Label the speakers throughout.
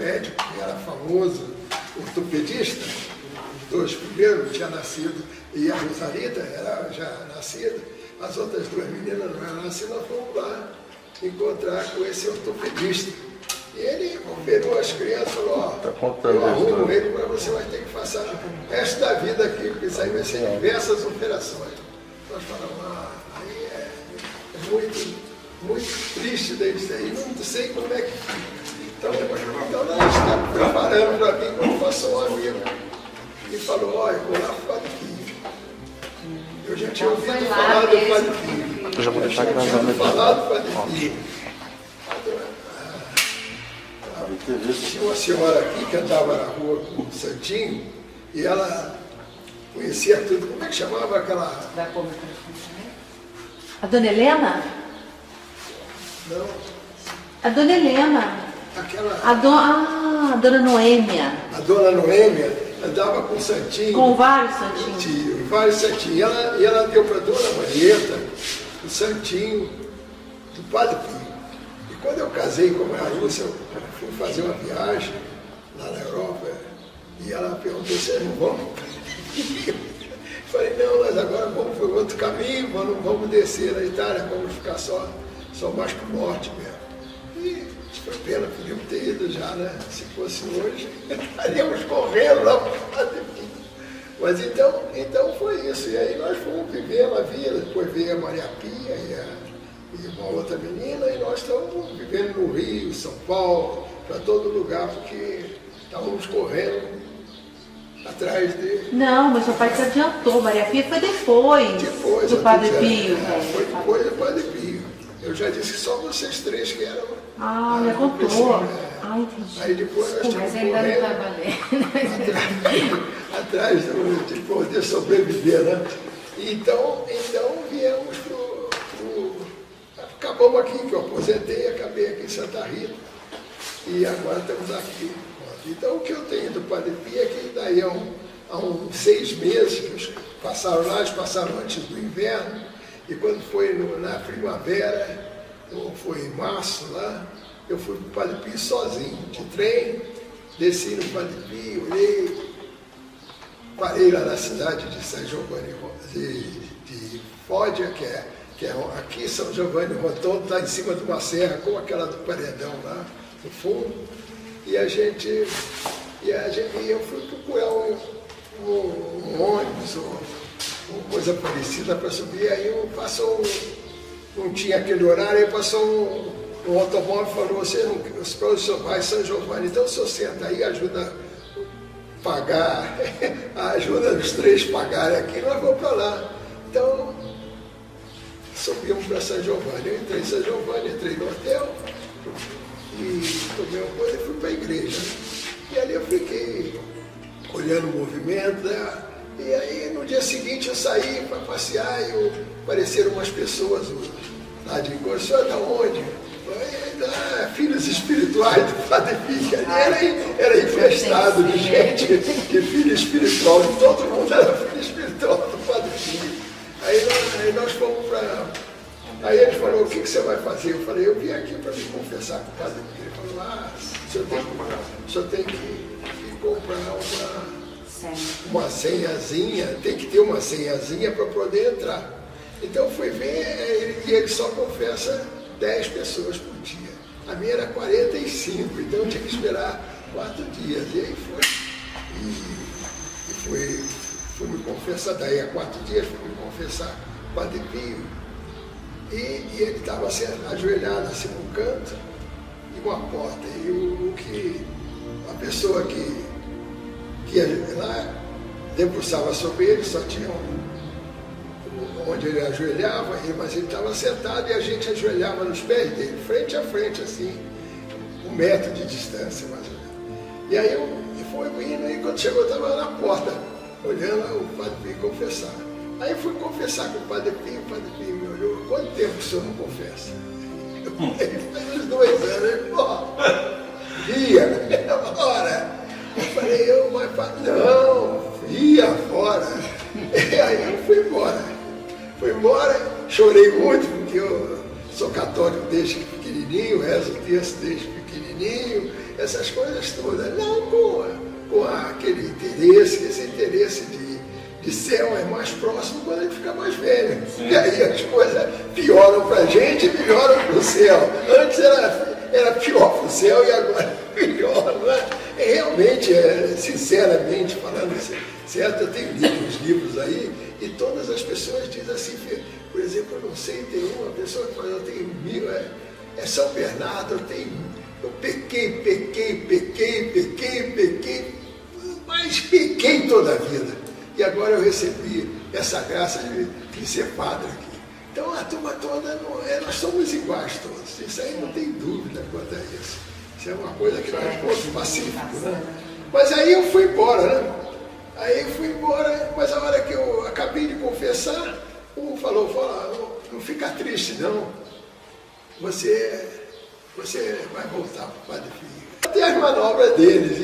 Speaker 1: médico, que era famoso, ortopedista, os dois primeiros tinham nascido, e a Rosalita era já nascida, as outras duas meninas não eram nascidas, nós fomos lá encontrar com esse ortopedista. E ele operou as crianças e falou, ó, eu arrumo ele para você, vai ter que passar o resto da vida aqui, porque isso aí vai ser diversas operações. Nós falamos, aí é muito triste disso aí, não sei como é que fica. Então nós estamos preparando para mim quando passou um amigo e falou, olha, eu vou lá para o Padre Pio. Eu já tinha ouvido falar do Padre Pio.
Speaker 2: Eu já vou deixar aqui na zona
Speaker 1: falar do Padre Pio. Tinha uma senhora aqui que andava na rua com o Santinho e ela conhecia tudo. Como é que chamava aquela...
Speaker 3: A Dona Helena?
Speaker 1: Não.
Speaker 3: A Dona Helena.
Speaker 1: Aquela...
Speaker 3: A Dona Noêmia.
Speaker 1: A Dona Noêmia andava com o Santinho.
Speaker 3: Com vários Santinhos.
Speaker 1: Vários Santinhos. E ela deu para a Dona Marieta o Santinho do Padre Pio. E quando eu casei com a Maria Lúcia, eu fui fazer uma viagem lá na Europa e ela perguntou se não vamos. Falei, não, mas agora vamos por outro caminho, vamos descer na Itália, vamos ficar só mais para o norte mesmo. E foi pena, podíamos ter ido já, né? Se fosse hoje, estaríamos correndo lá para o Padre Pio. Mas então foi isso. E aí nós fomos vivendo a vida, depois veio a Maria Pia e uma outra menina, e nós estamos vivendo no Rio, São Paulo, para todo lugar, porque estávamos correndo atrás dele.
Speaker 3: Não, mas seu pai se adiantou. Maria Pia foi depois do Padre Pio.
Speaker 1: Foi depois do Padre Pio. Eu já disse que só vocês três que eram.
Speaker 3: Já contou. Entendi.
Speaker 1: Aí depois nós
Speaker 4: Mas ainda não trabalhei.
Speaker 1: atrás de poder sobreviver, né? Então viemos acabamos aqui, que eu aposentei, acabei aqui em Santa Rita. E agora estamos aqui. Então o que eu tenho do Padre Pio é que daí há uns 6 meses que eles passaram lá, eles passaram antes do inverno, e quando foi na primavera, ou foi em março lá, eu fui para o Padre Pio sozinho, de trem, desci no Padre Pio, olhei, parei lá na cidade de São Giovanni de Foggia, que é aqui São Giovanni Rotondo, está em cima de uma serra, como aquela do Paredão lá no fundo, e eu fui procurar um ônibus ou coisa parecida para subir, aí não tinha aquele horário, aí passou um automóvel e falou, o senhor vai São Giovanni, então o senhor senta aí, ajuda a pagar, ajuda os três a pagarem aqui, nós vamos para lá. Então, subimos para São Giovanni, eu entrei em São Giovanni, entrei no hotel, e tomei uma coisa e fui para a igreja. E ali eu fiquei olhando o movimento, né? E aí no dia seguinte eu saí para passear e apareceram umas pessoas lá de encontro. O senhor é da onde? Filhos espirituais do Padre Pio. Era infestado de gente, de filho espiritual, de todo mundo era filho espiritual do Padre Pio. Aí nós fomos para... Aí ele falou, o que você vai fazer? Eu falei, eu vim aqui para me confessar com o Padre Pio. Ele falou, o senhor tem que comprar uma senhazinha, tem que ter uma senhazinha para poder entrar. Então fui ver, e ele só confessa 10 pessoas por dia. A minha era 45, então eu tinha que esperar 4 dias. E aí fui me confessar, daí a 4 dias fui me confessar com o Padre Pio. E ele estava ajoelhado assim num canto e uma porta. E a pessoa que ia lá debruçava sobre ele, só tinha onde ele ajoelhava, mas ele estava sentado e a gente ajoelhava nos pés dele, frente a frente, assim, 1 metro de distância, mais ou menos. E aí foi indo, e quando chegou, eu estava na porta, olhando o Padre Pio confessar. Aí fui confessar com o Padre Pio me olhou, quanto tempo o senhor não confessa? Ele faz uns 2 anos, ele falou, via, ora. Eu falei, não, ia fora. E aí eu fui embora. Chorei muito, porque eu sou católico desde pequenininho. pequenininho, reza o texto desde pequenininho, essas coisas todas. Não com aquele interesse, esse interesse de céu é mais próximo quando a gente fica mais velho. Sim. E aí as coisas pioram para a gente e melhoram para o céu. Antes era pior para o céu e agora melhor, não é? Realmente, sinceramente falando, certo? Eu tenho lido uns livros aí e todas as pessoas dizem assim, por exemplo, eu não sei, tem uma pessoa que fala, eu tenho 1000, é São Bernardo, eu pequei, mas pequei toda a vida. E agora eu recebi essa graça de ser padre aqui. Então a turma toda, nós somos iguais todos. Isso aí não tem dúvida quanto a isso. Isso é uma coisa que nós somos pacíficos, né? Mas aí eu fui embora, né? Aí eu fui embora, mas a hora que eu acabei de confessar, um falou, não fica triste não. Você vai voltar para o Padre Pio. Tem as manobras deles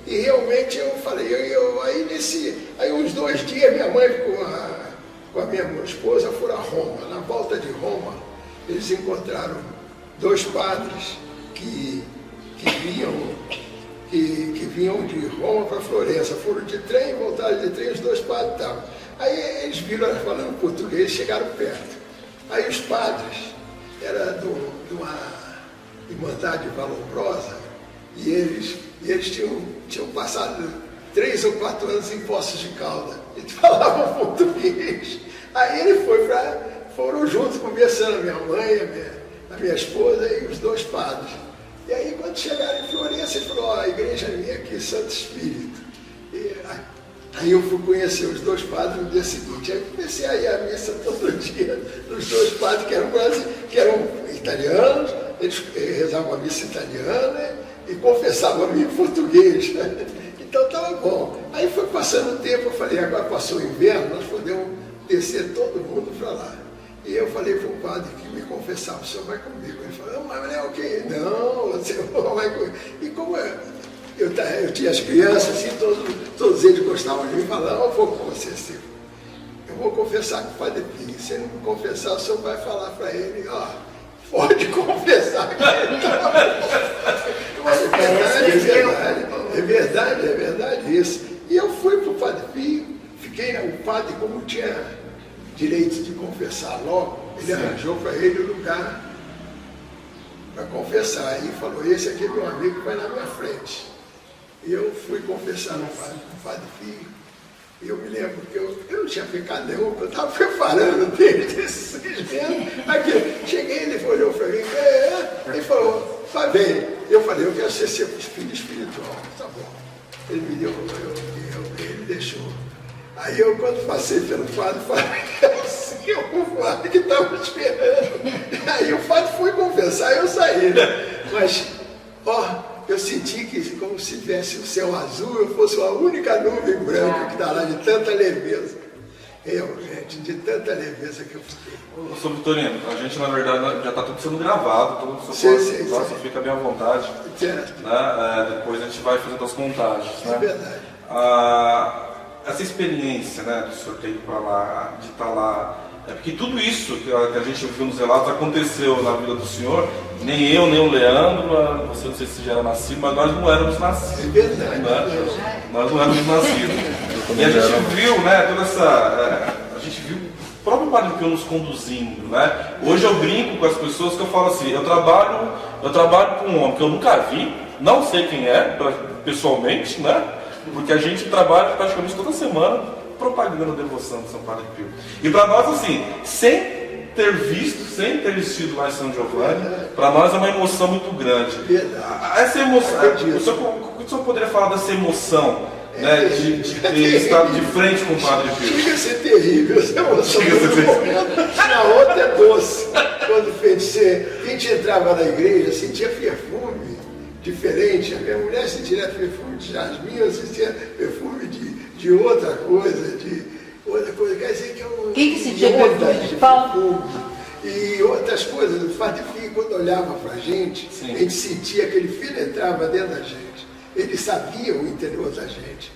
Speaker 1: e realmente eu falei, aí uns 2 dias minha mãe com a minha esposa foram a Roma. Na volta de Roma, eles encontraram 2 padres que vinham de Roma para Florença. Foram de trem, voltaram de trem, os 2 padres estavam. Aí eles viram elas falando português e chegaram perto. Aí os padres, era de uma Irmandade Valobrosa, e eles tinham passado 3 ou 4 anos em Poços de Caldas. Eles falavam português. Aí foram juntos conversando, a minha mãe, a minha esposa e os 2 padres. E aí quando chegaram em Florença, ele falou, a igreja minha aqui, Santo Espírito. Aí eu fui conhecer os 2 padres no dia seguinte. Aí eu comecei a ir à missa todo dia dos 2 padres que eram italianos, eles rezavam a missa italiana e confessavam a mim em português. Né? Então estava bom. Aí foi passando o tempo, eu falei, agora passou o inverno, nós podemos descer todo mundo para lá. E eu falei para o padre que me confessava, o senhor vai comigo. Ele falou, mas não é o quê? Não, você não vai comigo. E como eu tinha as crianças, assim, todos eles gostavam de mim, falavam, eu vou com você, Silvio. Eu vou confessar com o Padre Pio. Se ele não confessar, o senhor vai falar para ele, pode confessar que ele está. Mas é verdade isso. E eu fui para o Padre Pio, fiquei, o padre, como tinha direito de confessar logo, ele arranjou para ele o lugar para confessar. Aí falou, esse aqui é meu amigo que vai na minha frente. E eu fui confessar no Padre Pio. E eu me lembro que eu não tinha pecado nenhum, eu estava preparando desde esses 6 meses. Aqui, cheguei, ele olhou para mim, ele falou, vai bem. Eu falei, eu quero ser seu filho espiritual. Tá bom. Ele me deu, ele deixou. Aí eu, quando passei pelo padre, falei, o padre que estava esperando. Aí o padre foi confessar e eu saí, né? Mas, eu senti que como se tivesse o céu azul, eu fosse a única nuvem branca que está lá, de tanta leveza. Gente, de tanta leveza que eu fiquei.
Speaker 2: Sr. Vitorino, a gente na verdade já está tudo sendo gravado, você fica bem à vontade.
Speaker 1: Certo.
Speaker 2: Né? Depois a gente vai fazendo as contagens.
Speaker 1: É verdade.
Speaker 2: Essa experiência, né, do senhor ter ido para lá, de estar lá, porque tudo isso que a gente viu nos relatos aconteceu na vida do senhor, nem eu, nem o Leandro, você não sei se já era nascido, mas nós não éramos nascidos.
Speaker 1: É verdade.
Speaker 2: Né? Nós não éramos nascidos. E a gente viu, né, toda essa... a gente viu o próprio Padre Pio nos conduzindo, né? Hoje eu brinco com as pessoas que eu falo assim, eu trabalho com um homem que eu nunca vi, não sei quem é, pessoalmente, né? Porque a gente trabalha praticamente toda semana propagando a devoção de São Padre Pio. E para nós, assim, sem ter visto, sem ter estido lá em São Giovanni, para nós é uma emoção muito grande. Essa emoção, o senhor poderia falar dessa emoção, né, de ter estado de frente com o Padre Pio?
Speaker 1: Chega a ser terrível essa emoção. Na outra é doce. Quando a gente entrava na igreja, sentia perfume diferente. A minha mulher sentia perfume de jasmim, eu sentia perfume de outra coisa, quer dizer que eu
Speaker 3: Quem que sentia perfume de pau?
Speaker 1: E outras coisas. O Padre Pio, quando olhava para a gente, a gente sentia que ele penetrava dentro da gente. Ele sabia o interior da gente.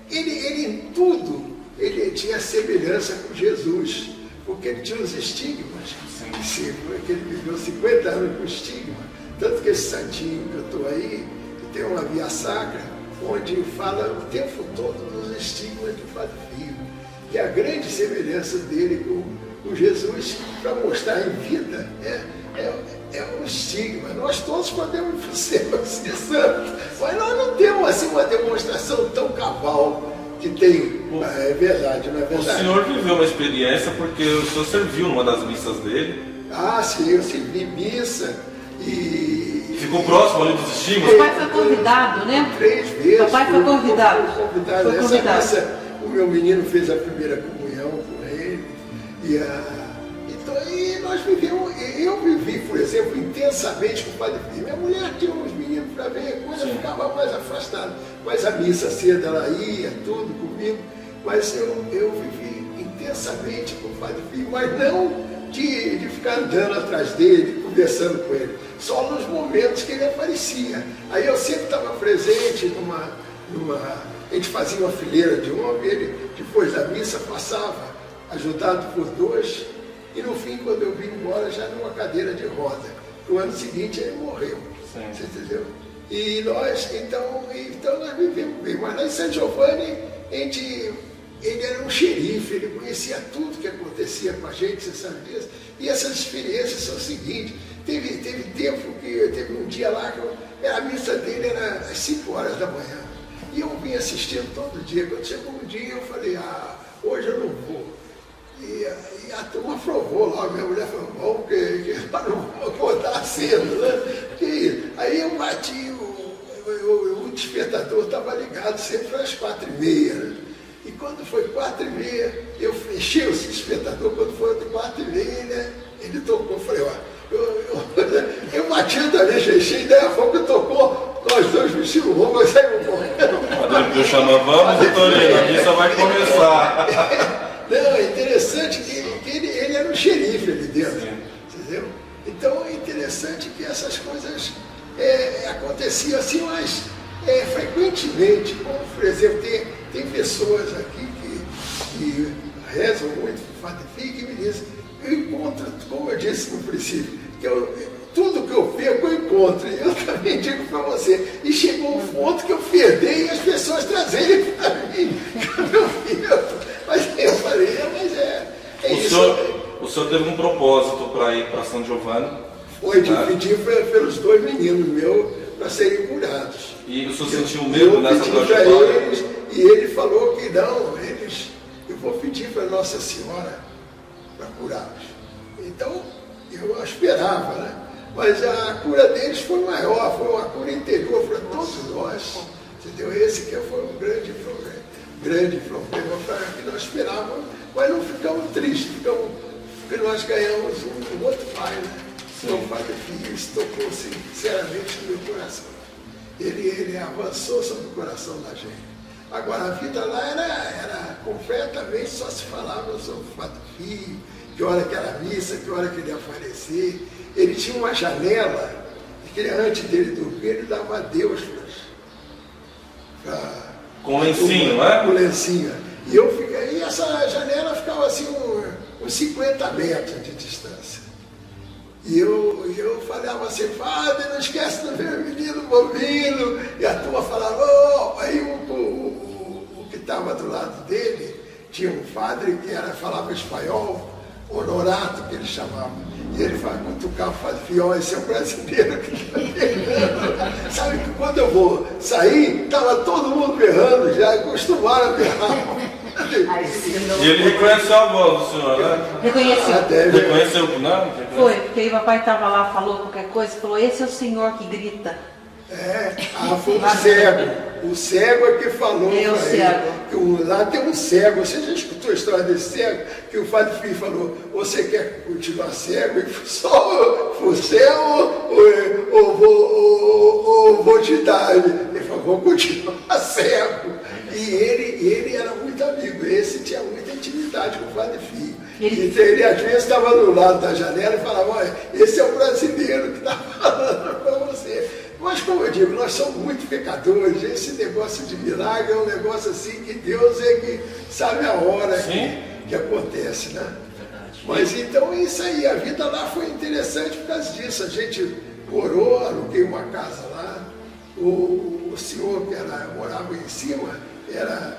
Speaker 1: Ele em tudo, ele tinha semelhança com Jesus, porque ele tinha os estigmas. que ele viveu 50 anos com estigma. Tanto que esse santinho que eu estou aí, tem uma via sacra, onde fala o tempo todo dos estigmas do Padre Pio. E a grande semelhança dele com Jesus, para mostrar em vida, é um estigma. Nós todos podemos ser santos, mas nós não temos assim uma demonstração tão cabal que tem. É verdade, não é verdade?
Speaker 2: O senhor viveu uma experiência porque o senhor serviu numa das missas dele.
Speaker 1: Ah, sim, eu servi missa e...
Speaker 2: Ficou próximo ali dos estigmas?
Speaker 3: O pai foi convidado, né?
Speaker 1: 3 vezes.
Speaker 3: O pai foi convidado.
Speaker 1: Foi convidado. Essa missa, o meu menino fez a primeira comunhão com ele. E nós vivemos, eu vivi, por exemplo, intensamente com o Padre Pio. Minha mulher tinha uns meninos para ver, coisa ficava mais afastada. Mas a missa cedo ela ia, tudo comigo. Mas eu vivi intensamente com o Padre Pio, mas não de ficar andando atrás dele, conversando com ele. Só nos momentos que ele aparecia. Aí eu sempre estava presente a gente fazia uma fileira de homem, ele, depois da missa, passava, ajudado por 2, e no fim, quando eu vim embora, já numa cadeira de roda. No ano seguinte, ele morreu. Sim. Você entendeu? E nós, então nós vivemos bem. Mas lá em San Giovanni, ele era um xerife, ele conhecia tudo que acontecia com a gente, você sabe disso. E essas experiências são o seguinte, teve tempo que teve um dia lá que a missa dele era às 5 horas da manhã. E eu vim assistindo todo dia. Quando chegou um dia, eu falei, hoje eu não vou. E a turma aprovou lá, minha mulher falou, bom, porque não vou acordar cedo, né? Aí eu bati, o despertador estava ligado sempre às 4h30, né? E quando foi 4h30, eu fechei o despertador, quando foi 4h30, né? Ele tocou, eu falei, eu bati também, fechei, daí a pouco tocou, nós 2 vestimos roupa, saímos correndo.
Speaker 2: Eu chamo, vamos, Vitorino, a missa vai começar.
Speaker 1: Não, é interessante que ele era um xerife ali dentro, entendeu? Então é interessante que essas coisas aconteciam assim, mas frequentemente, como por exemplo, tem pessoas aqui que rezam muito para o Padre Pio que me dizem, eu encontro, como eu disse no princípio, que tudo que eu perco eu encontro, e eu também digo para você, e chegou um ponto que eu perdei e as pessoas trazerem para mim, que eu perco. Mas eu falei, isso.
Speaker 2: O senhor teve um propósito para ir para São Giovanni?
Speaker 1: Foi de pedir pelos 2 meninos meus para serem curados.
Speaker 2: E o senhor sentiu medo nessa trajetória?
Speaker 1: Eles, e ele falou que não, eu vou pedir para Nossa Senhora para curá-los. Então, eu esperava, né? Mas a cura deles foi maior, foi uma cura interior para todos nós. Entendeu? Esse que foi um grande problema para que nós esperávamos, mas não ficamos tristes, porque nós ganhamos um outro pai, né? Então o Padre Pio, isso tocou sinceramente no meu coração. Ele avançou sobre o coração da gente. Agora, a vida lá era completamente, só se falava sobre o Padre Pio, que hora que era missa, que hora que ele ia aparecer. Ele tinha uma janela, que antes dele dormir, ele dava adeus para
Speaker 2: com lencinho, não é?
Speaker 1: Com lencinho. E essa janela ficava assim uns 50 metros de distância. E eu falava assim, Padre, não esquece do meu menino bovino. E a turma falava, aí o que estava do lado dele, tinha um padre que falava espanhol, Honorato, que ele chamava. E ele cutucava o Padre Pio, esse é o brasileiro que está berrando. Sabe que quando eu vou sair, estava todo mundo berrando, já acostumaram a berrar.
Speaker 2: E ele reconheceu a voz do senhor, né?
Speaker 3: Reconheceu.
Speaker 2: Reconheceu, não?
Speaker 3: Foi, porque aí o papai estava lá, falou qualquer coisa, falou, esse é o senhor que grita.
Speaker 1: Foi o cego. O cego é que falou para ele. Lá tem um cego. Você já escutou a história desse cego? Que o Padre Pio falou, você quer continuar cego? E só você ou vou te dar? Ele falou, vou continuar cego. E ele era muito amigo. Esse tinha muita intimidade com o Padre Pio. Então, ele às vezes estava do lado da janela e falava, olha, esse é o brasileiro que está falando para você. Mas, como eu digo, nós somos muito pecadores. Esse negócio de milagre é um negócio assim que Deus é que sabe a hora que acontece, né?
Speaker 5: Verdade.
Speaker 1: Mas então é isso aí, a vida lá foi interessante por causa disso. A gente morou, aluguei uma casa lá, o senhor que morava em cima era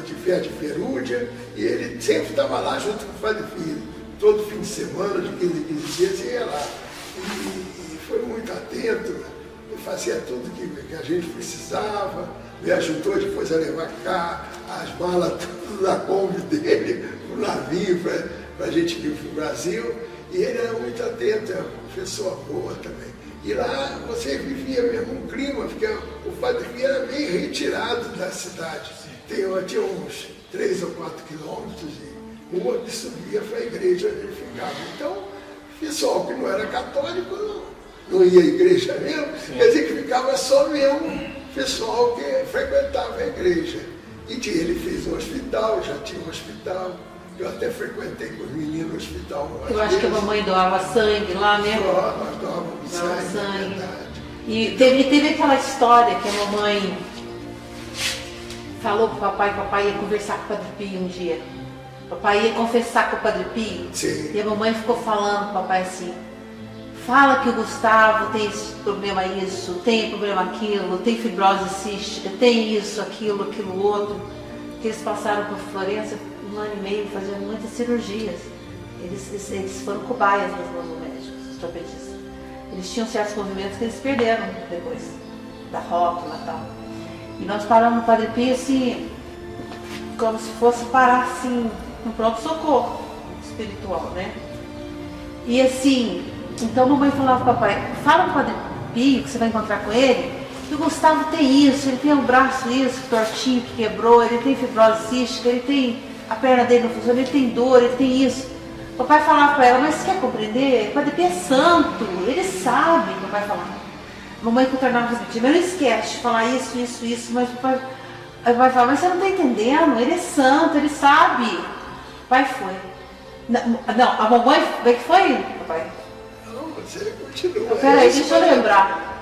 Speaker 1: de Fé de Ferúdia, e ele sempre estava lá junto com o Padre Pio. Todo fim de semana, de 15 em 15 dias, ia lá. E foi muito atento, fazia tudo que a gente precisava, me ajudou depois a levar cá as malas tudo da Kombi dele, o navio para a gente ir para o Brasil. E ele era muito atento, é uma pessoa boa também. E lá você vivia mesmo um clima, porque o Padre Pio era bem retirado da cidade. Tinha uns 3 ou 4 quilômetros de rua que subia para a igreja onde ele ficava. Então, o pessoal que não era católico não ia à igreja mesmo, quer dizer que ficava só mesmo o pessoal que frequentava a igreja. E ele fez um hospital, já tinha um hospital. Eu até frequentei com os meninos no hospital.
Speaker 3: Eu acho que a mamãe doava sangue lá, né?
Speaker 1: Nós doávamos sangue. Verdade.
Speaker 3: E teve aquela história que a mamãe falou pro papai que o papai ia conversar com o Padre Pio um dia. O papai ia confessar com o Padre Pio.
Speaker 1: Sim.
Speaker 3: E a mamãe ficou falando pro papai assim: fala que o Gustavo tem esse problema isso, tem problema aquilo, tem fibrose cística, tem isso, aquilo outro. Que eles passaram por Florença 1 ano e meio fazendo muitas cirurgias. Eles foram cobaias dos nossos médicos, os trapezistas. Eles tinham certos movimentos que eles perderam depois, da rótula e tal. E nós paramos no Padre Pio assim, como se fosse parar assim, no pronto-socorro espiritual, né? E assim, então a mamãe falava pro papai: fala pro Padre Pio que você vai encontrar com ele, que o Gustavo tem isso, ele tem o braço isso, tortinho que quebrou, ele tem fibrose cística, ele tem, a perna dele não funciona, ele tem dor, ele tem isso. O papai falava para ela: mas você quer compreender? O Padre Pio é santo, ele sabe, o papai falava. A mamãe tornava repetindo: mas não esquece de falar isso, mas o papai falava: mas você não está entendendo, ele é santo, ele sabe. O pai foi. Não, a mamãe, como é que foi, papai?
Speaker 1: Não, você continua.
Speaker 3: Peraí, deixa eu lembrar.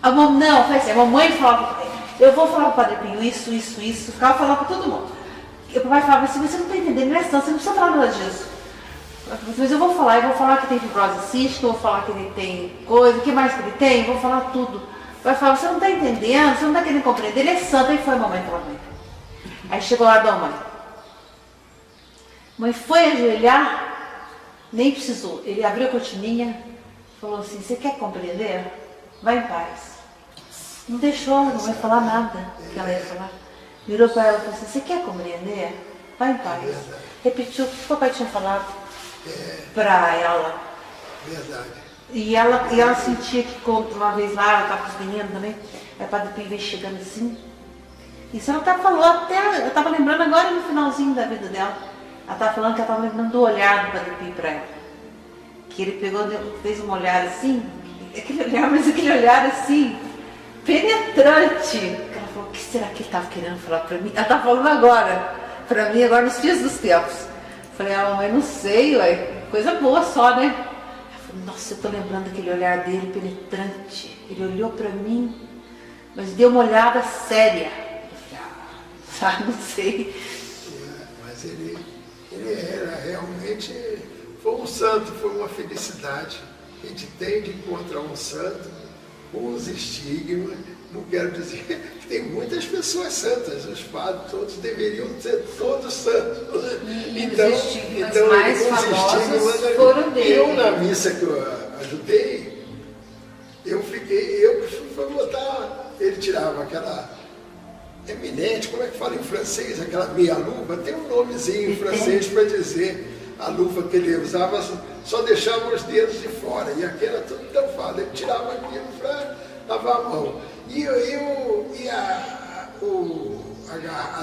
Speaker 3: Não, foi assim, a mamãe falava: eu vou falar para o Padre Pio isso, ficava falando para todo mundo. E o papai falava assim: você não está entendendo, ele é santo, você não precisa falar nada disso. Mas eu vou falar que tem fibrose cística, eu vou falar que ele tem coisa, o que mais que ele tem, eu vou falar tudo. O pai falava: você não está entendendo, você não está querendo compreender, ele é santo. Aí foi a mamãe falar com ele. Aí chegou lá da mãe. Mãe foi ajoelhar, nem precisou. Ele abriu a cortininha, falou assim: você quer compreender? Vai em paz. Não deixou a mamãe falar nada que ela ia falar. Virou para ela e falou assim: você quer compreender? Vai em paz. Repetiu o que o papai tinha falado para ela.
Speaker 1: Verdade.
Speaker 3: E ela sentia que, uma vez lá, ela estava com os meninos também, aí o Padre Pio veio chegando assim. Isso ela falou até, eu estava lembrando agora no finalzinho da vida dela. Ela estava falando que ela estava lembrando do olhar do Padre Pio para ela. Que ele pegou, fez um olhar assim, aquele olhar assim, penetrante. Ela falou: o que será que ele estava querendo falar para mim? Ela está falando agora, para mim, agora nos dias dos tempos. Falei: mamãe, não sei, ué, coisa boa só, né? Ela falou: nossa, eu tô lembrando daquele olhar dele penetrante. Ele olhou para mim, mas deu uma olhada séria. Eu falei: não sei.
Speaker 1: Mas ele era realmente, foi um santo, foi uma felicidade. A gente tem de encontrar um santo com os estigmas. Não quero dizer que tem muitas pessoas santas, os padres todos deveriam ser todos santos. Então,
Speaker 4: os mais famosos foram dele.
Speaker 1: Eu, na missa que eu ajudei, eu fui botar, ele tirava aquela eminente, como é que fala em francês, aquela meia-luva, tem um nomezinho em francês para dizer a luva que ele usava, só deixava os dedos de fora, e aquela tudo tampado, ele tirava aquilo para lavar a mão. E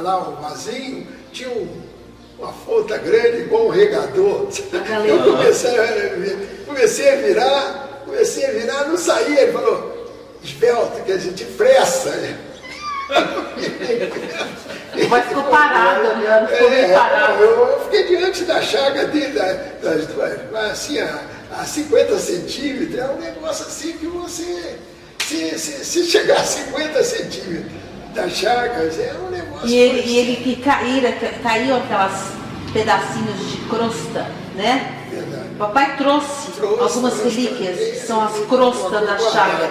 Speaker 1: lá o vasinho tinha uma ponta grande, igual um regador. Eu comecei a virar, não saía. Ele falou: esbelto, quer dizer, depressa.
Speaker 3: Mas ficou parado, olhando, ficou bem parado.
Speaker 1: Eu fiquei diante da chaga dele, das duas, assim, a 50 centímetros, é um negócio assim que você... Se chegar a 50 centímetros das chagas, é um negócio...
Speaker 3: E ele que caíam pedacinhos de crosta, né?
Speaker 1: Verdade.
Speaker 3: Papai trouxe algumas relíquias, que são as crostas da chaga.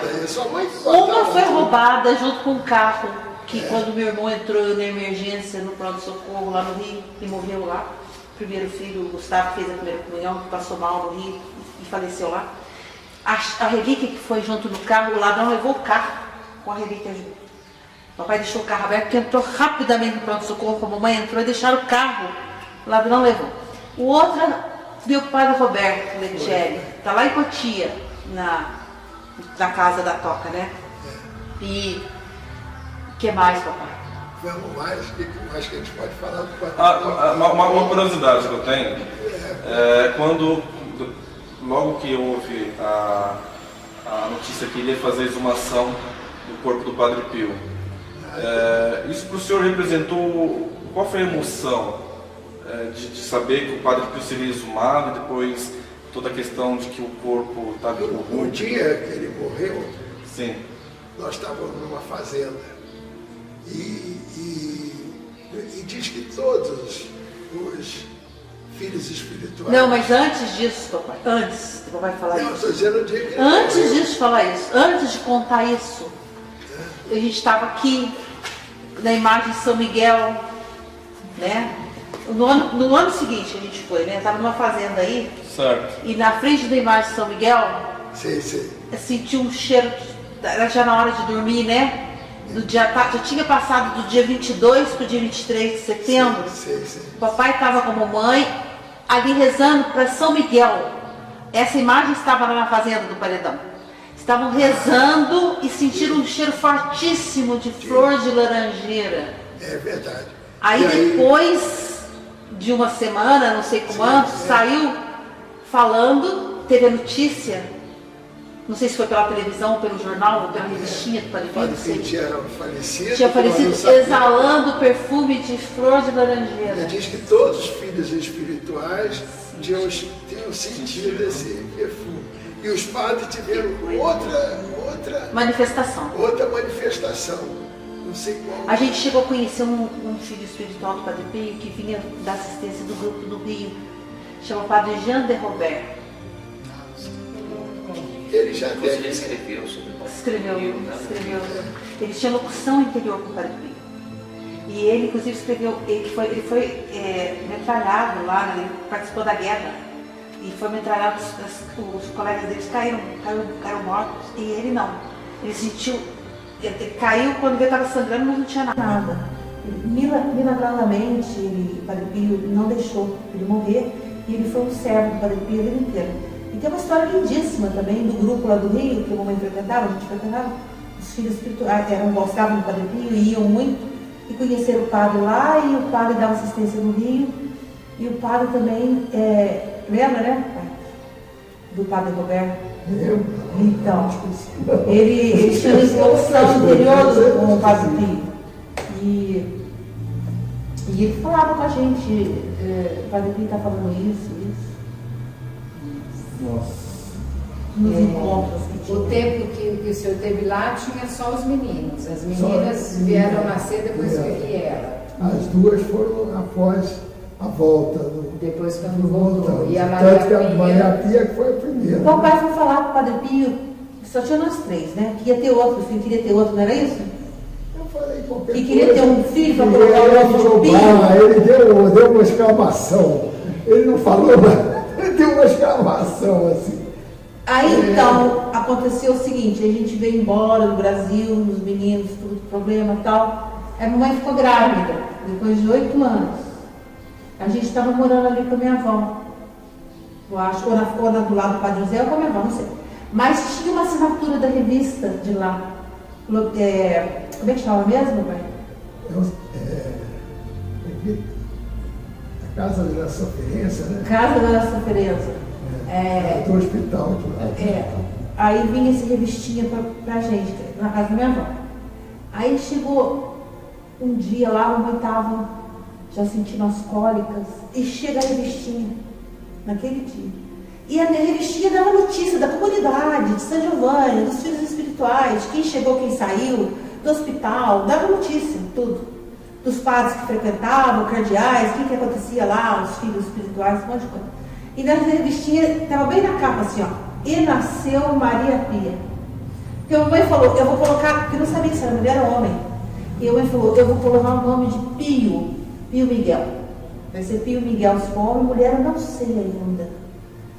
Speaker 3: Uma foi roubada junto com um carro, que quando meu irmão entrou na emergência no pronto-socorro lá no Rio, e morreu lá. O primeiro filho, o Gustavo, fez a primeira comunhão, que passou mal no Rio e faleceu lá. A relíquia que foi junto no carro, o ladrão levou o carro com a relíquia junto. Papai deixou o carro aberto, porque entrou rapidamente no pronto-socorro, a mamãe entrou e deixaram o carro, o ladrão levou. O outro deu para o padre Roberto Letieri, está lá em Cotia, na casa da Toca, né? E o que mais, papai?
Speaker 1: Vamos mais, o que mais que a gente pode falar do padre?
Speaker 2: Uma curiosidade que eu tenho, logo que houve a notícia que ele ia fazer a exumação do corpo do Padre Pio, isso para o senhor representou, qual foi a emoção de saber que o Padre Pio seria exumado e depois toda a questão de que o corpo estava corrupto?
Speaker 1: No dia que ele morreu,
Speaker 2: sim,
Speaker 1: nós estávamos numa fazenda e diz que todos os filhos espirituais...
Speaker 3: Não, mas antes disso, papai, antes do papai falar
Speaker 1: Não,
Speaker 3: isso.
Speaker 1: estou dizendo o dia que ele
Speaker 3: Antes
Speaker 1: morreu.
Speaker 3: disso falar isso, antes de contar isso, a gente estava aqui na imagem de São Miguel, né? No ano seguinte a gente foi, né? Estava numa fazenda aí,
Speaker 2: certo.
Speaker 3: e na frente da imagem de São Miguel,
Speaker 1: Sim.
Speaker 3: eu senti um cheiro, era já na hora de dormir, né? Já tinha passado do dia 22 para o dia 23 de setembro.
Speaker 1: Sim.
Speaker 3: O papai estava com a mamãe ali rezando para São Miguel. Essa imagem estava lá na fazenda do Paredão. Estavam rezando e sentiram um cheiro fortíssimo de flor de laranjeira.
Speaker 1: É verdade.
Speaker 3: Aí depois de uma semana, não sei quanto, saiu falando, teve a notícia, não sei se foi pela televisão, pelo jornal, ou pela revistinha do Padre Pio, não sei.
Speaker 1: Tinha falecido.
Speaker 3: Tinha falecido exalando perfume de flor de
Speaker 1: Ele
Speaker 3: laranjeira.
Speaker 1: diz que todos os filhos espirituais tinham sentido esse perfume. E os padres tiveram outra
Speaker 3: Manifestação.
Speaker 1: manifestação. Não sei qual.
Speaker 3: A gente chegou a conhecer um filho espiritual do Padre Pio que vinha da assistência do grupo do Rio. Chama o Padre Jean de Robert.
Speaker 1: Ele já
Speaker 5: Depois ele
Speaker 1: teve...
Speaker 5: escreveu sobre o Padre
Speaker 3: Escreveu.
Speaker 5: Pio, né?
Speaker 3: Ele tinha locução interior com o Padre Pio. E ele, inclusive, escreveu. Ele foi metralhado lá, ele participou da guerra. E foi metralhado, os colegas deles caíram mortos. E ele não. Ele sentiu. Ele caiu quando ele estava sangrando, mas não tinha nada. Milagrosamente, o Padre Pio não deixou ele morrer. E ele foi um servo do Padre Pio a vida inteira. E tem uma história lindíssima também do grupo lá do Rio, que a mamãe frequentava, a gente frequentava. Os filhos espirituais gostavam do Padre Pio e iam muito. E conheceram o padre lá, e o padre dava assistência no Rio. E o padre também, lembra, né, pai? Do Padre Roberto? Então, ele tinha uma exposição interior com o Padre Pio. E ele falava com a gente, o Padre Pio está falando isso.
Speaker 6: Nossa.
Speaker 3: Nos encontros que tinha.
Speaker 4: O tempo que o senhor teve lá tinha só os meninos. As meninas vieram nascer depois que vieram.
Speaker 6: As duas foram após a volta.
Speaker 4: Depois quando voltou. E a
Speaker 6: Tanto que a
Speaker 4: Maria
Speaker 6: Maria
Speaker 4: Pia,
Speaker 6: Pia que foi a primeira.
Speaker 3: O papai foi falar com o Padre Pio, que só tinha nós três, né? Que ia ter outro, o filho queria ter outro, não era isso?
Speaker 6: Eu falei qualquer
Speaker 3: Que queria
Speaker 6: coisa,
Speaker 3: ter um filho para
Speaker 6: e
Speaker 3: colocar o
Speaker 6: ele
Speaker 3: nome
Speaker 6: falou,
Speaker 3: de Pio.
Speaker 6: ele deu uma exclamação. Ele não falou, mas ele deu uma exclamação assim.
Speaker 3: Aí então aconteceu o seguinte, a gente veio embora do Brasil, os meninos, tudo problema e tal. A mamãe ficou grávida, depois de 8 anos. A gente estava morando ali com a minha avó. Eu acho, ou do lado do Padre José ou com a minha avó, não sei. Mas tinha uma assinatura da revista de lá. Como é que chama mesmo, pai?
Speaker 6: A Casa da Sofrência, né?
Speaker 3: Casa da Sofrência.
Speaker 6: Do hospital de lá.
Speaker 3: Aí vinha essa revistinha pra gente, na casa da minha avó. Aí chegou um dia lá, a mamãe estava já sentindo as cólicas, e chega a revistinha, naquele dia. E a revistinha dava notícia da comunidade, de São Giovanni, dos filhos espirituais, quem chegou, quem saiu, do hospital, dava notícia, tudo. dos padres que frequentavam, cardeais, o que acontecia lá, os filhos espirituais, um monte de coisa. E na revistinha, estava bem na capa assim, ó, e nasceu Maria Pia. Porque a mamãe falou, eu vou colocar, porque eu não sabia se era mulher ou homem. E a mãe falou, eu vou colocar o nome de Pio Miguel. Vai ser Pio Miguel, se for homem, mulher eu não sei ainda.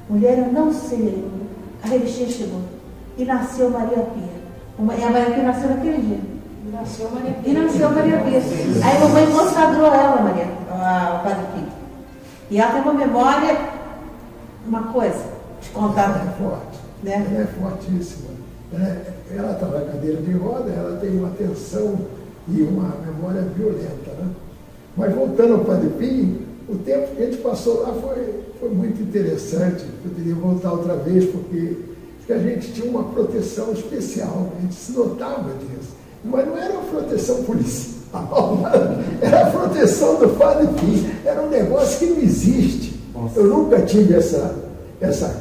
Speaker 3: Mulher eu não sei ainda. A revistinha chegou. E nasceu Maria Pia. E a Maria Pia nasceu naquele dia.
Speaker 4: Nasceu Maria
Speaker 3: E nasceu Maria Pia. Aí a mamãe consagrou ela, Maria, o Padre Pio. E ela tem uma memória, uma coisa, de contar.
Speaker 6: Ela é forte,
Speaker 3: Né?
Speaker 6: ela é fortíssima. Ela está na cadeira de roda, ela tem uma atenção e uma memória violenta, né? Mas voltando ao Padre Pio, o tempo que a gente passou lá foi muito interessante. Poderia voltar outra vez, porque a gente tinha uma proteção especial, a gente se notava disso. Mas não era uma proteção policial, era a proteção do Padre Pio. Era um negócio que não existe.
Speaker 2: Nossa.
Speaker 6: Eu nunca tive essa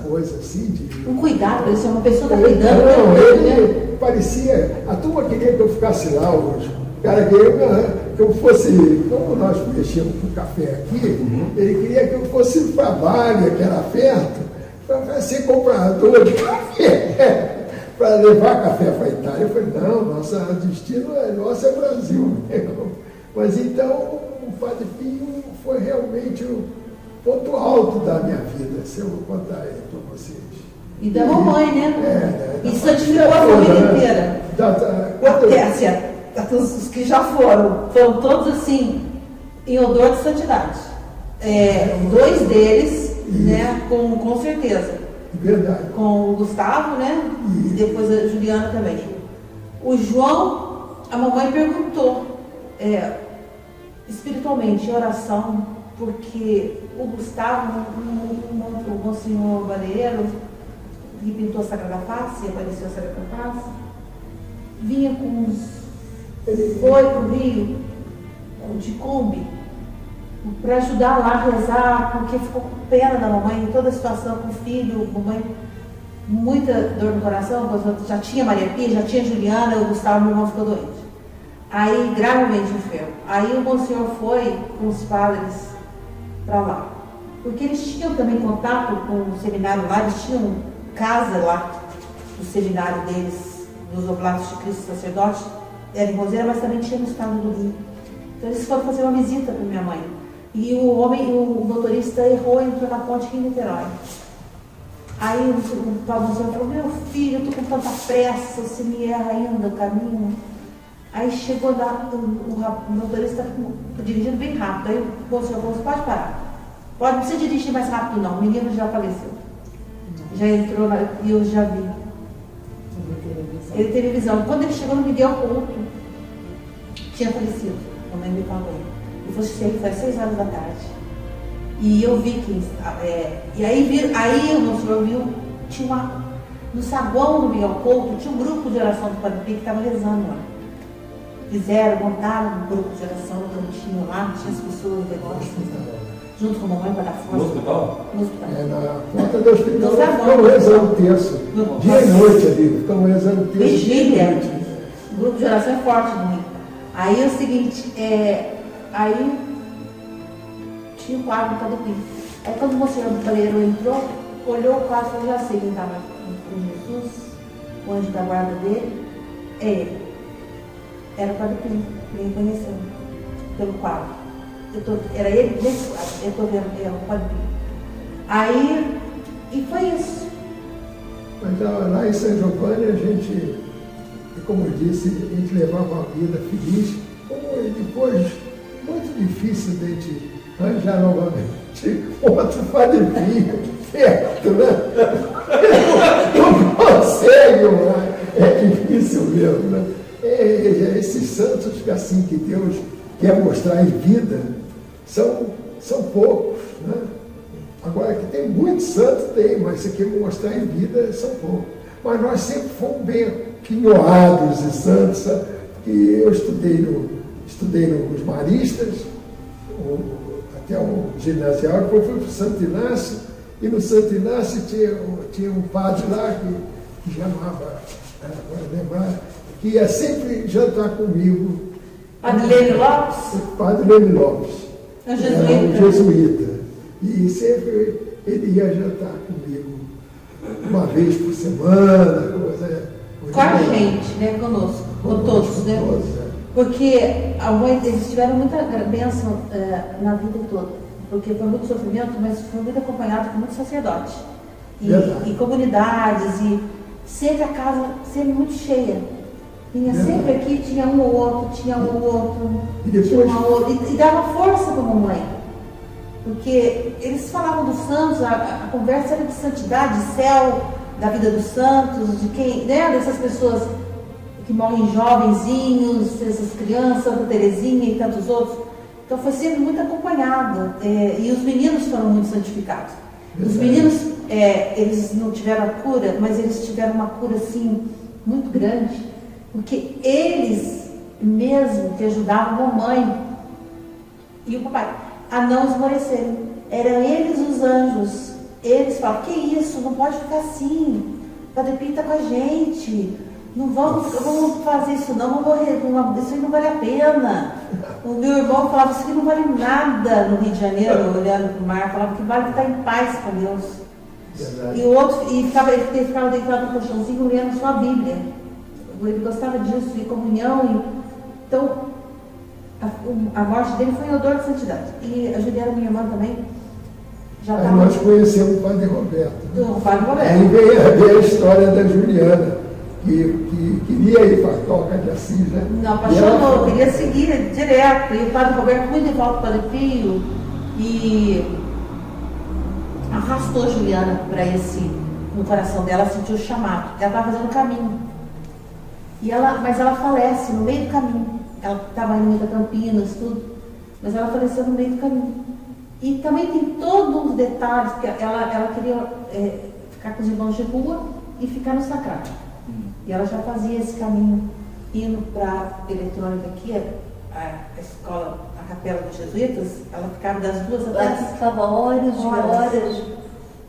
Speaker 6: coisa assim de...
Speaker 3: Um cuidado, ele é uma pessoa que está cuidando.
Speaker 6: Não,
Speaker 3: né?
Speaker 6: ele parecia... A turma queria que eu ficasse lá hoje. O cara queria que eu fosse... Como nós mexíamos com café aqui, ele queria que eu fosse para Bahia, que era perto, para ser comprador de café, para levar café para a Itália. Eu falei, não, nosso destino nosso é Brasil. Mas então, o Padre Pio foi realmente o ponto alto da minha vida, se eu contar aí para vocês.
Speaker 3: E da mamãe, né? E santificou a
Speaker 6: família
Speaker 3: família inteira. Até assim, os que já foram todos assim, em odor de santidade. Dois deles, né, com certeza.
Speaker 6: Verdade.
Speaker 3: Com o Gustavo, né? E depois a Juliana também. O João, a mamãe perguntou espiritualmente, em oração, porque o Gustavo, o Monsenhor Baleiro, que pintou a Sagrada Face, e apareceu a Sagrada Face, vinha com uns... Foi para o Rio, de Kombi, para ajudar lá a rezar, porque ficou com pena da mamãe, em toda a situação com o filho, mamãe, muita dor no coração, já tinha Maria Pia, já tinha Juliana, o Gustavo, meu irmão, ficou doente. Aí, gravemente enfermo. Aí o Monsenhor foi com os padres para lá, porque eles tinham também contato com o seminário lá, eles tinham casa lá, o seminário deles, dos Oblatos de Cristo Sacerdote, era em Roseira, mas também tinha no estado do Rio. Então eles foram fazer uma visita para minha mãe. E o motorista errou e entrou na ponte aqui em Niterói. Aí o tal Monsenhor falou, meu filho, eu estou com tanta pressa, você me erra ainda o caminho. Aí chegou lá, o motorista dirigindo bem rápido. Aí o Monsenhor falou, você pode parar. Pode, não precisa dirigir mais rápido não, o menino já faleceu. Já entrou lá e eu já vi. Ele teve visão. Quando ele chegou no Miguel Couto, tinha falecido. A mãe me falou. E foi 6 horas da tarde. E eu vi que... e aí o Monsenhor viu, tinha no saguão do Miguel Couto, tinha um grupo de oração do Padre Pio que estava rezando lá. Montaram um grupo de oração no cantinho lá, tinha as pessoas do negócio, junto com a mamãe para dar força.
Speaker 2: No hospital?
Speaker 3: No hospital.
Speaker 6: Na porta do hospital, ficam rezando o terço. Dia e noite ali, ficam rezando o terço.
Speaker 3: Vigília. O grupo de oração é forte no Rio. Aí é o seguinte, aí tinha o quadro do Padre Pio. Aí quando o Monsenhor Baleiro entrou, olhou o quadro e falou, já sei quem estava com Jesus, o anjo da guarda dele, é ele. Era o Padre Pio, me reconheceu pelo quadro. Era ele nesse quadro, eu estou vendo, é o Padre Pio. Aí, e foi isso.
Speaker 6: Mas lá em São Giovanni a gente, como eu disse, a gente levava uma vida feliz, como depois, muito difícil de a gente arranjar novamente outro Padre Pio perto, né? Não consegue, é difícil mesmo, né? Esses santos que assim que Deus quer mostrar em vida são poucos, né? Agora que tem muitos santos, tem, mas se quer mostrar em vida são poucos. Mas nós sempre fomos bem quinhoados e santos, sabe? Porque eu estudei nos Maristas, até o ginasial, depois fui para o Santo Inácio, e no Santo Inácio tinha um padre lá que chamava, agora lembrar, que ia sempre jantar comigo
Speaker 3: Padre Leme Lopes?
Speaker 6: Padre Leme Lopes.
Speaker 3: É um
Speaker 6: Era um jesuíta. E sempre ele ia jantar comigo uma vez por semana.
Speaker 3: Com a gente, né? Conosco, com todos, né? Porque eles tiveram muita bênção na vida toda. Porque foi muito sofrimento, mas foi muito acompanhado por muito sacerdote. E comunidades, e sempre a casa sempre muito cheia. Vinha sempre aqui, tinha um ou outro, tinha uma outra, e dava força para a mamãe. Porque eles falavam dos santos, a conversa era de santidade, de céu, da vida dos santos, de quem, né, dessas pessoas que morrem jovenzinhos, essas crianças, Santa Teresinha e tantos outros. Então foi sempre muito acompanhado. E os meninos foram muito santificados. Os meninos, eles não tiveram a cura, mas eles tiveram uma cura assim, muito grande. Porque eles mesmo que ajudavam a mamãe e o papai a não esmorecerem. Eram eles os anjos. Eles falavam, que isso, não pode ficar assim. O Padre Pio está com a gente. Não vamos fazer isso não, isso aí não vale a pena. O meu irmão falava, isso aqui não vale nada no Rio de Janeiro, olhando para o mar, falava que vale estar em paz com Deus. Verdade. E o outro, ele ficava deitado no colchãozinho lendo só a Bíblia. Ele gostava disso, de comunhão. Então, a morte dele foi em odor de santidade. E a Juliana, minha irmã também, já estava...
Speaker 6: Nós conhecemos o Padre Roberto.
Speaker 3: O Padre Roberto.
Speaker 6: Aí veio a história da Juliana, que queria ir para a Toca de Assis, né?
Speaker 3: Não, apaixonou, queria seguir direto. E o Padre Roberto, muito em volta do Padre Pio, e arrastou a Juliana para no coração dela, sentiu o chamado. Ela estava fazendo o caminho. Mas ela falece no meio do caminho. Ela estava indo para Campinas, tudo, mas ela faleceu no meio do caminho. E também tem todos os detalhes, porque ela queria ficar com os irmãos de rua e ficar no sacrário. E ela já fazia esse caminho, indo para a eletrônica aqui, a escola, a capela dos jesuítas, ela ficava das 2 até
Speaker 5: ela ficava horas e horas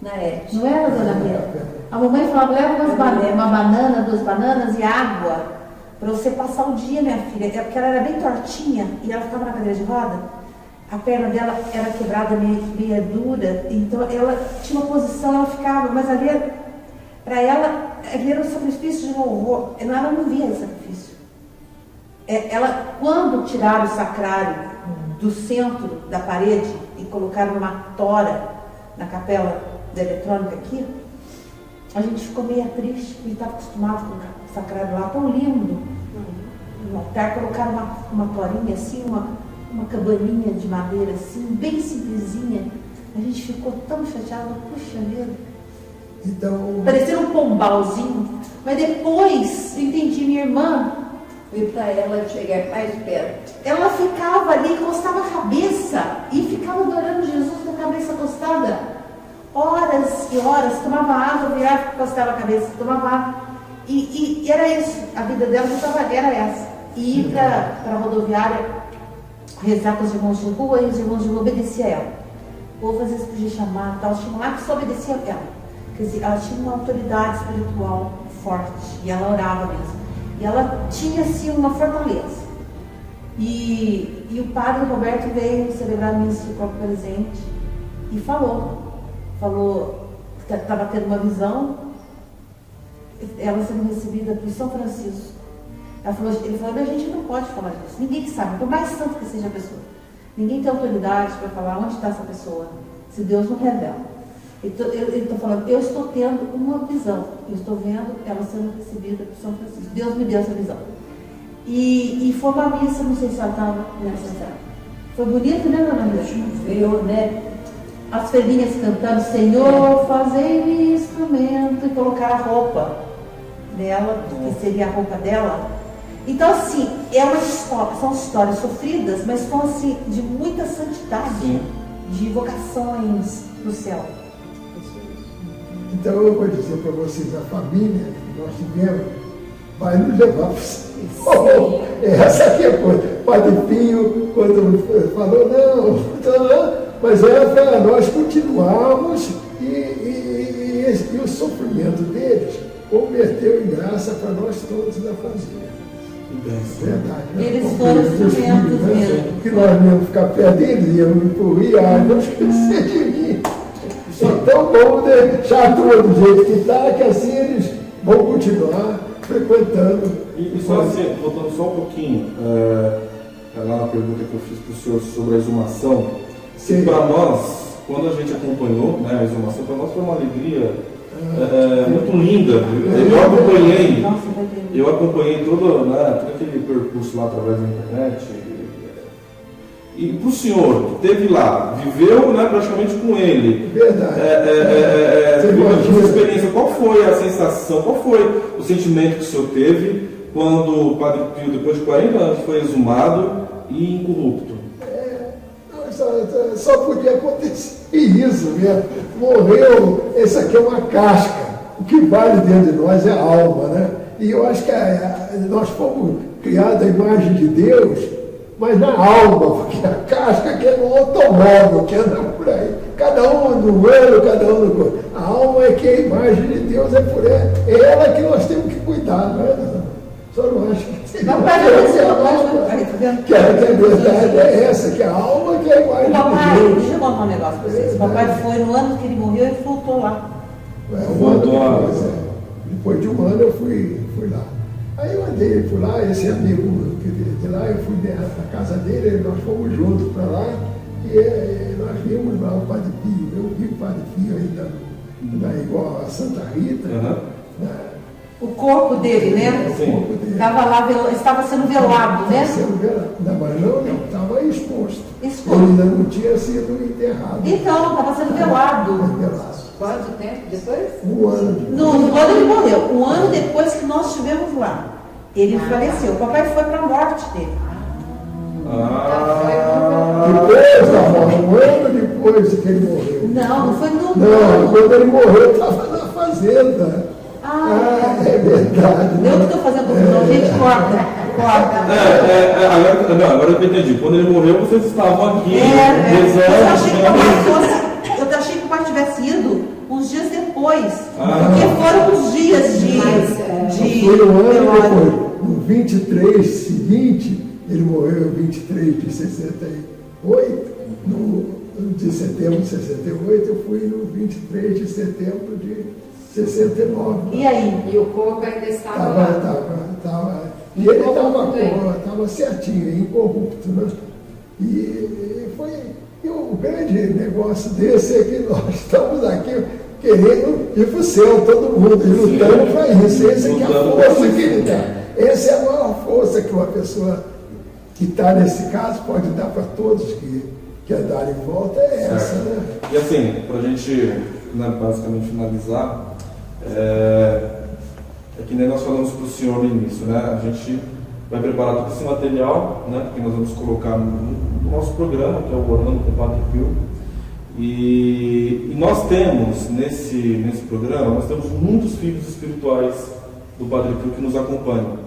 Speaker 5: na ética.
Speaker 3: Não era, dona Mira? A mamãe falava, leva uma banana, 2 bananas e água para você passar o dia, minha filha. Porque ela era bem tortinha e ela ficava na cadeira de roda. A perna dela era quebrada, meio dura. Então ela tinha uma posição, ela ficava, mas ali, para ela, ali era um sacrifício de louvor. Ela não via esse sacrifício. Quando tiraram o sacrário do centro da parede e colocaram uma tora na capela da eletrônica aqui, a gente ficou meio triste, porque estava acostumado com o sacrário lá, tão lindo. No altar colocaram uma torinha assim, uma cabaninha de madeira assim, bem simplesinha. A gente ficou tão chateado, puxa vida.
Speaker 6: Então...
Speaker 3: parecia um pombalzinho. Mas depois, eu entendi, minha irmã,
Speaker 5: e para ela chegar mais perto.
Speaker 3: Ela ficava ali, encostava a cabeça e ficava adorando Jesus com a cabeça acostada. Horas e horas, tomava água, virava, encostava a cabeça, tomava água. E era isso, a vida dela era essa. E ir para a rodoviária, rezar com os irmãos de rua, e os irmãos de rua obedeciam a ela. O povo às vezes podia chamar, tal, tinha lá que só obedecia a ela. Quer dizer, ela tinha uma autoridade espiritual forte, e ela orava mesmo. E ela tinha, assim, uma fortaleza. E o Padre Roberto veio celebrar a missa de corpo presente e falou que estava tendo uma visão, ela sendo recebida por São Francisco. Ele falou, a gente não pode falar disso, ninguém sabe, por mais santo que seja a pessoa, ninguém tem autoridade para falar onde está essa pessoa, se Deus não revela. Ele está falando, eu estou tendo uma visão, eu estou vendo ela sendo recebida por São Francisco, Deus me deu essa visão. E foi uma missa, não sei se ela estava nessa sala. Foi bonito, né, dona Maria?
Speaker 5: Choveu, né?
Speaker 3: As velhinhas cantando, Senhor, fazei-me instrumento, e colocar a roupa dela, que seria a roupa dela. Então, assim, são histórias sofridas, mas são, assim, de muita santidade, de vocações do céu.
Speaker 6: Então, eu vou dizer para vocês, a família que nós tivemos vai nos levar para o essa aqui é a coisa. Padre Pio, quando falou, não, mas era para nós continuarmos e o sofrimento deles converteu em graça para nós todos da família. Verdade.
Speaker 3: Eles
Speaker 6: Porque
Speaker 3: foram
Speaker 6: os
Speaker 3: instrumentos
Speaker 6: filhos, né,
Speaker 3: mesmo.
Speaker 6: que nós íamos ficar perto deles, íamos empurrar, não esquecer de mim. Então vamos deixar tudo do jeito que está, que assim eles vão continuar frequentando.
Speaker 2: E só assim, voltando só um pouquinho, lá na pergunta que eu fiz para o senhor sobre a exumação,
Speaker 6: Sim.
Speaker 2: para nós, quando a gente acompanhou, né, a exumação, para nós foi uma alegria muito linda. Eu acompanhei todo aquele percurso lá através da internet. E para o senhor, que esteve lá, viveu, né, praticamente com ele.
Speaker 6: Verdade.
Speaker 2: Viveu essa experiência, qual foi a sensação, qual foi o sentimento que o senhor teve quando o Padre Pio, depois de 40 anos, foi exumado e incorrupto?
Speaker 6: Só podia acontecer isso mesmo. Morreu, esse aqui é uma casca. O que vale dentro de nós é a alma, né? E eu acho que nós fomos criados à imagem de Deus, mas na alma, porque a casca que é no automóvel, que anda por aí. Cada um no ano, cada um no corpo. A alma é que é a imagem de Deus, é por ela. É ela que nós temos que cuidar, não é? Só não acho que
Speaker 3: Não, pai,
Speaker 6: que a verdade é essa, que a alma que é a imagem
Speaker 3: papai,
Speaker 6: de Deus.
Speaker 3: deixa eu contar um negócio pra vocês. Papai foi no ano que ele morreu e voltou lá.
Speaker 6: Depois de um ano eu fui lá. Aí eu andei, fui lá, esse amigo de lá, eu fui na casa dele, nós fomos juntos para lá e nós vimos lá o Padre Pio. Eu vi o Padre Pio ainda igual a Santa Rita.
Speaker 3: O corpo dele, né?
Speaker 6: O corpo dele.
Speaker 3: Estava lá, estava sendo velado, né?
Speaker 6: Não, mas não, estava exposto.
Speaker 3: Exposto.
Speaker 6: Ele ainda não tinha sido enterrado.
Speaker 3: Então, estava sendo velado.
Speaker 4: Quanto tempo depois?
Speaker 6: Um ano.
Speaker 3: Quando ele morreu, um ano depois que nós estivemos lá, ele faleceu. O papai foi para a morte dele.
Speaker 6: Depois da morte, um ano depois que ele morreu.
Speaker 3: Não foi no
Speaker 6: Não, quando ele morreu, estava na fazenda. É verdade.
Speaker 3: Eu que estou fazendo confusão, gente, corta.
Speaker 2: Agora eu entendi. Quando ele morreu, vocês estavam aqui
Speaker 3: Eu achei que o pai tivesse ido uns dias depois. Porque foram uns dias de
Speaker 6: Foi um ano depois. No 23 seguinte, ele morreu em 23 de 68. De setembro de 68, eu fui no 23 de setembro de 69.
Speaker 3: E aí?
Speaker 4: E o corpo ainda estava lá.
Speaker 6: E ele estava certinho, incorrupto, né? E foi o grande negócio desse é que nós estamos aqui querendo ir para o céu, todo mundo, e lutando para isso. Essa é que é a força que ele dá. Essa é a maior força que uma pessoa que está nesse caso pode dar para todos que andarem em volta, é essa, né?
Speaker 2: E assim, para a gente basicamente finalizar, é que nem nós falamos para o senhor no início, né? A gente vai preparar todo esse material, né? Porque nós vamos colocar no nosso programa, que é o Orando com o Padre Pio. E nós temos, nesse programa, nós temos muitos filhos espirituais do Padre Pio que nos acompanham.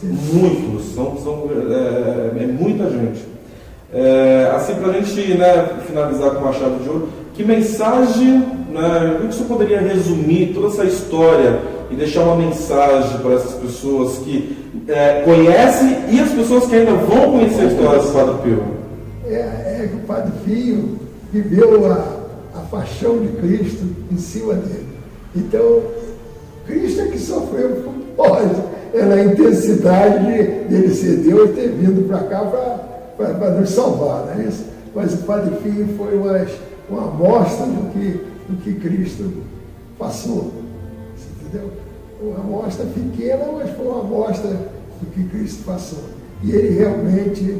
Speaker 2: Muitos, é muita gente. Assim, para a gente finalizar com uma chave de ouro, que mensagem, o que você poderia resumir toda essa história e deixar uma mensagem para essas pessoas que conhecem e as pessoas que ainda vão conhecer a história do Padre Pio?
Speaker 6: É que o Padre Pio viveu a paixão de Cristo em cima dele. Então, Cristo é que sofreu na intensidade dele ser Deus ter vindo para cá para nos salvar, não é isso? Mas o Padre Pio foi uma amostra do que Cristo passou, entendeu? Uma amostra pequena, mas foi uma amostra do que Cristo passou. E ele realmente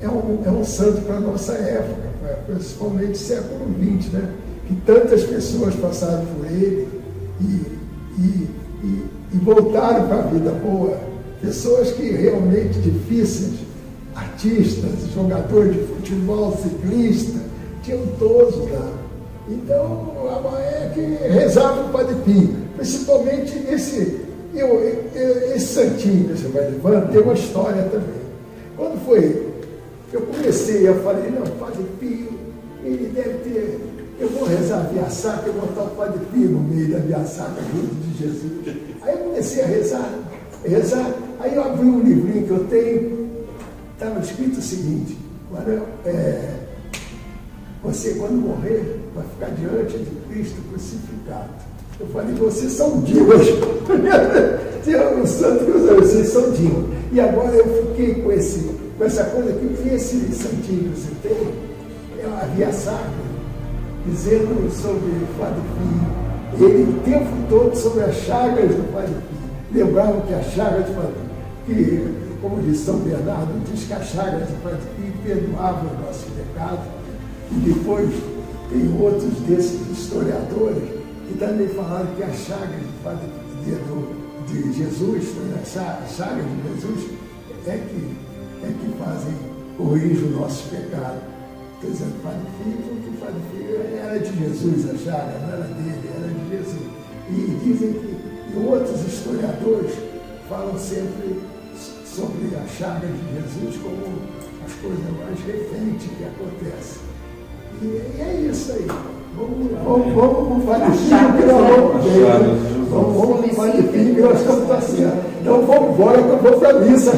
Speaker 6: é um santo para a nossa época, principalmente século XX, né? Que tantas pessoas passaram por ele e voltaram para a vida boa. Pessoas que realmente difíceis, artistas, jogadores de futebol, ciclistas, tinham todos lá. Então, é que rezava o Padre Pio, principalmente esse santinho que você vai levando, tem uma história também. Quando foi, eu comecei, eu falei, não, Padre Pio, ele deve ter, eu vou rezar a Via Sacra e botar o Padre Pio no meio da Via Sacra junto de Jesus. Aí eu comecei a rezar, Exato. Aí eu abri um livrinho que eu tenho, estava escrito o seguinte: você, quando morrer, vai ficar diante de Cristo crucificado. Eu falei, vocês são divas. O santo que vocês são divas. E agora eu fiquei com essa coisa que esse santinho que você tem, é a Via Sacra, dizendo sobre o Padre Pio. Ele o tempo todo sobre as chagas do Padre Pio. Lembravam que as chagas do Padre Pio, que, como diz São Bernardo, diz que as chagas do Padre Pio perdoavam os nossos pecados. E depois tem outros desses historiadores que também falaram que as chagas de Jesus, as chagas de Jesus, é que fazem corrigir os nossos pecados. Quer dizer, o Padre Pio, porque o Padre Pio era de Jesus, a chaga, não era dele, era de Jesus. E dizem que outros historiadores falam sempre sobre a chaga de Jesus como as coisas mais recentes que acontecem. E é isso aí. Vamos para o Padre Pio, que nós vamos ver. Vamos para o Padre Pio, que nós estamos passeando. Então vamos embora, que eu vou para a missa.